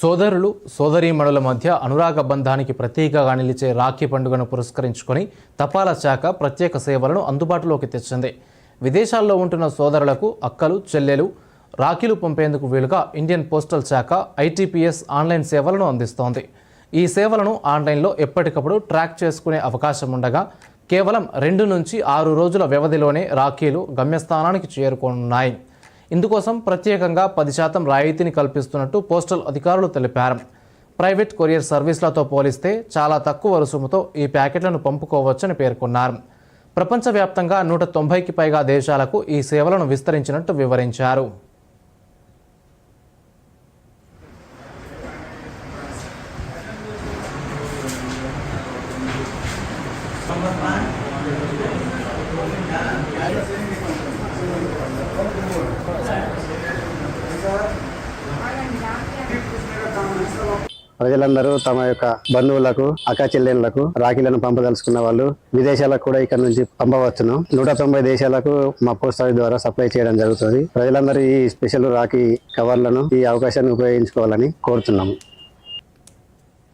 సోదరులు సోదరీమణుల మధ్య అనురాగ బంధానికి ప్రతీకగా నిలిచే రాఖీ పండుగను పురస్కరించుకొని తపాలా శాఖ ప్రత్యేక సేవలను అందుబాటులోకి తెచ్చింది. విదేశాల్లో ఉంటున్న సోదరులకు అక్కలు చెల్లెలు రాఖీలు పంపేందుకు వీలుగా ఇండియన్ పోస్టల్ శాఖ ITPS ఆన్లైన్ సేవలను అందిస్తోంది. ఈ సేవలను ఆన్లైన్లో ఎప్పటికప్పుడు ట్రాక్ చేసుకునే అవకాశం ఉండగా కేవలం 2 నుంచి 6 రోజుల వ్యవధిలోనే రాఖీలు గమ్యస్థానానికి చేరుకోనున్నాయి. ఇందుకోసం ప్రత్యేకంగా 10% రాయితీని కల్పిస్తున్నట్టు పోస్టల్ అధికారులు తెలిపారు. ప్రైవేట్ కొరియర్ సర్వీసులతో పోలిస్తే చాలా తక్కువ రుసుముతో ఈ ప్యాకెట్లను పంపుకోవచ్చని పేర్కొన్నారు. ప్రపంచవ్యాప్తంగా 190కి పైగా దేశాలకు ఈ సేవలను విస్తరించినట్టు వివరించారు. ప్రజలందరూ తమ యొక్క బంధువులకు అక్క చెల్లెళ్లకు రాఖీలను పంపదలుచుకున్న వాళ్ళు విదేశాలకు కూడా ఇక్కడ నుంచి పంపవచ్చును. 190 దేశాలకు మా పోస్ట్ ఆఫీస్ ద్వారా సప్లై చేయడం జరుగుతుంది. ప్రజలందరూ ఈ స్పెషల్ రాఖీ కవర్లను ఈ అవకాశాన్ని ఉపయోగించుకోవాలని కోరుతున్నాము.